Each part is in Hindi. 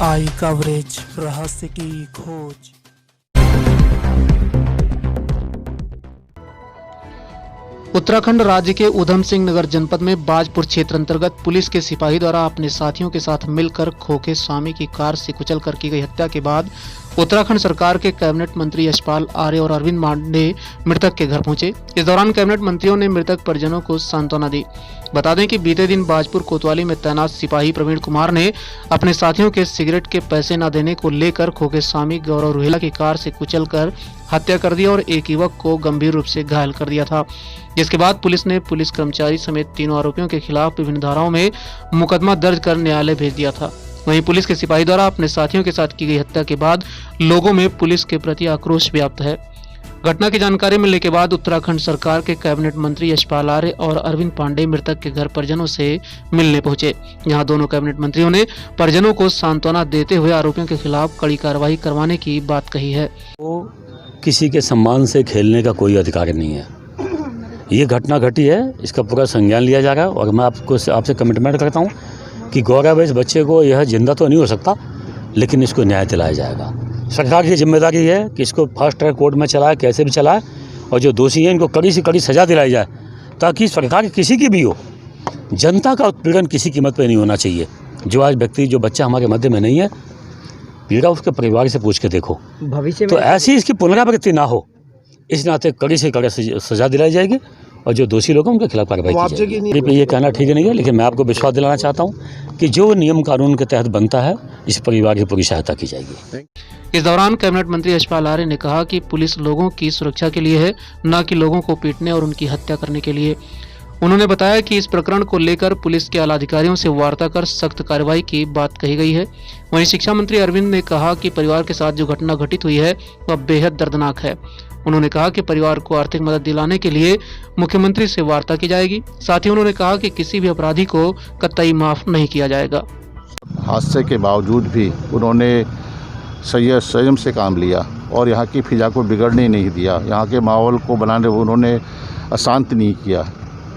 आई कवरेज, रहस्य की खोज। उत्तराखंड राज्य के ऊधम सिंह नगर जनपद में बाजपुर क्षेत्र अंतर्गत पुलिस के सिपाही द्वारा अपने साथियों के साथ मिलकर खोखे स्वामी की कार से कुचलकर की गई हत्या के बाद उत्तराखंड सरकार के कैबिनेट मंत्री यशपाल आर्य और अरविंद पांडे मृतक के घर पहुंचे। इस दौरान कैबिनेट मंत्रियों ने मृतक परिजनों को सांत्वना दी। बता दें कि बीते दिन बाजपुर कोतवाली में तैनात सिपाही प्रवीण कुमार ने अपने साथियों के सिगरेट के पैसे न देने को लेकर खोखे स्वामी गौरव रुहेला की कार से कुचलकर हत्या कर दी और एक युवक को गंभीर रूप से घायल कर दिया था। जिसके बाद पुलिस ने पुलिस कर्मचारी समेत तीनों आरोपियों के खिलाफ विभिन्न धाराओं में मुकदमा दर्ज कर न्यायालय भेज दिया था। वहीं पुलिस के सिपाही द्वारा अपने साथियों के साथ की गई हत्या के बाद लोगों में पुलिस के प्रति आक्रोश व्याप्त है। घटना की जानकारी मिलने के बाद उत्तराखंड सरकार के कैबिनेट मंत्री यशपाल आर्य और अरविंद पांडे मृतक के घर परिजनों से मिलने पहुंचे। यहां दोनों कैबिनेट मंत्रियों ने परिजनों को सांत्वना देते हुए आरोपियों के खिलाफ कड़ी कार्रवाई करवाने की बात कही है। वो किसी के सम्मान से खेलने का कोई अधिकार नहीं है। ये घटना घटी है, इसका पूरा संज्ञान लिया जा रहा है और मैं आपसे कमिटमेंट करता हूँ कि गौरव इस बच्चे को यह जिंदा तो नहीं हो सकता, लेकिन इसको न्याय दिलाया जाएगा। सरकार की जिम्मेदारी है कि इसको फास्ट ट्रैक कोर्ट में चलाए, कैसे भी चलाए, और जो दोषी हैं इनको कड़ी से कड़ी सज़ा दिलाई जाए, ताकि सरकार किसी की भी हो, जनता का उत्पीड़न किसी कीमत पर नहीं होना चाहिए। जो आज व्यक्ति, जो बच्चा हमारे मध्य में नहीं है, पीड़ा उसके परिवार से पूछ के देखो, भविष्य में तो ऐसी इसकी पुनरावृत्ति ना हो, इस नाते कड़ी से कड़ी सज़ा दिलाई जाएगी और जो दोषी लोग हैं उनके खिलाफ कार्रवाई की जाएगी। ये कहना ठीक नहीं है, लेकिन मैं आपको विश्वास दिलाना चाहता हूं कि जो नियम कानून के तहत बनता है, इस परिवार की पूरी सहायता की जाएगी। इस दौरान कैबिनेट मंत्री यशपाल आर्य ने कहा कि पुलिस लोगों की सुरक्षा के लिए है, न कि लोगों को पीटने और उनकी हत्या करने के लिए। उन्होंने बताया कि इस प्रकरण को लेकर पुलिस के आलाधिकारियों से वार्ता कर सख्त कार्रवाई की बात कही गई है। वहीं शिक्षा मंत्री अरविंद ने कहा कि परिवार के साथ जो घटना घटित हुई है वह बेहद दर्दनाक है। उन्होंने कहा कि परिवार को आर्थिक मदद दिलाने के लिए मुख्यमंत्री से वार्ता की जाएगी। साथ ही उन्होंने कहा कि किसी भी अपराधी को कतई माफ नहीं किया जाएगा। हादसे के बावजूद भी उन्होंने संयम से काम लिया और यहाँ की फिजा को बिगड़ने नहीं दिया। यहाँ के माहौल को बनाने उन्होंने अशांत नहीं किया।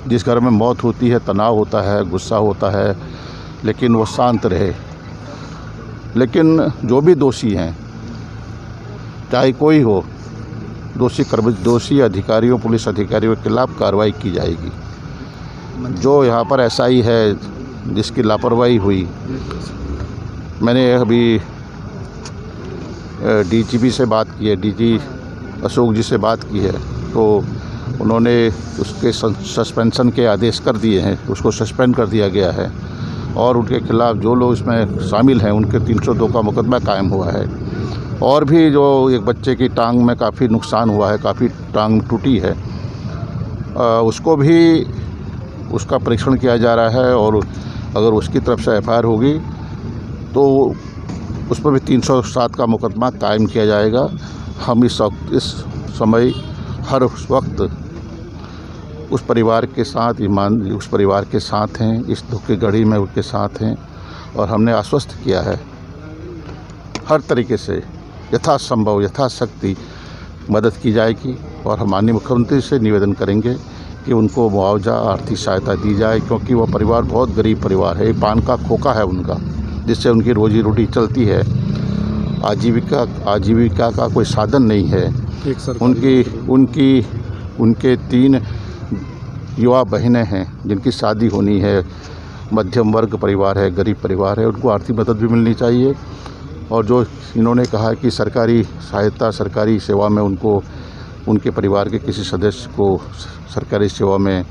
जिस घर में मौत होती है, तनाव होता है, गुस्सा होता है, लेकिन वो शांत रहे। लेकिन जो भी दोषी हैं, चाहे कोई हो, दोषी अधिकारियों, पुलिस अधिकारियों के खिलाफ कार्रवाई की जाएगी। जो यहाँ पर एसआई है जिसकी लापरवाही हुई, मैंने अभी डीजीपी से बात की है, डीजी अशोक जी से बात की है, तो उन्होंने उसके सस्पेंशन के आदेश कर दिए हैं, उसको सस्पेंड कर दिया गया है और उनके खिलाफ जो लोग इसमें शामिल हैं उनके 302 का मुकदमा कायम हुआ है। और भी जो एक बच्चे की टांग में काफ़ी नुकसान हुआ है, काफ़ी टांग टूटी है, उसको भी उसका परीक्षण किया जा रहा है और अगर उसकी तरफ से एफआईआर होगी तो उस पर भी 307 का मुकदमा कायम किया जाएगा। हम इस समय हर वक्त उस परिवार के साथ उस परिवार के साथ हैं, इस दुख की घड़ी में उसके साथ हैं और हमने आश्वस्त किया है हर तरीके से यथासंभव यथाशक्ति मदद की जाएगी और हम माननीय मुख्यमंत्री से निवेदन करेंगे कि उनको मुआवजा, आर्थिक सहायता दी जाए, क्योंकि वह परिवार बहुत गरीब परिवार है। पान का खोखा है उनका, जिससे उनकी रोजी रोटी चलती है। आजीविका का कोई साधन नहीं है। उनके 3 युवा बहनें हैं जिनकी शादी होनी है। मध्यम वर्ग परिवार है, गरीब परिवार है, उनको आर्थिक मदद भी मिलनी चाहिए। और जो इन्होंने कहा कि सरकारी सहायता, सरकारी सेवा में उनको, उनके परिवार के किसी सदस्य को सरकारी सेवा में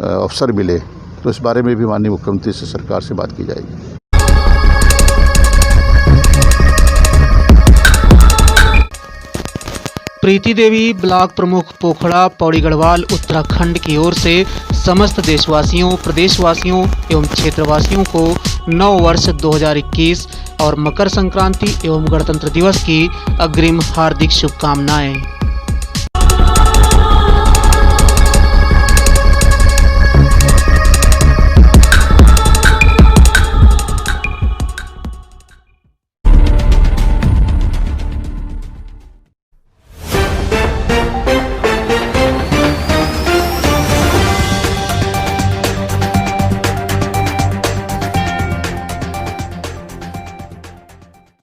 अवसर मिले, तो इस बारे में भी माननीय मुख्यमंत्री से सरकार से बात की जाएगी। प्रीति देवी, ब्लॉक प्रमुख पोखड़ा, पौड़ी गढ़वाल, उत्तराखंड की ओर से समस्त देशवासियों, प्रदेशवासियों एवं क्षेत्रवासियों को नव वर्ष 2021 और मकर संक्रांति एवं गणतंत्र दिवस की अग्रिम हार्दिक शुभकामनाएं।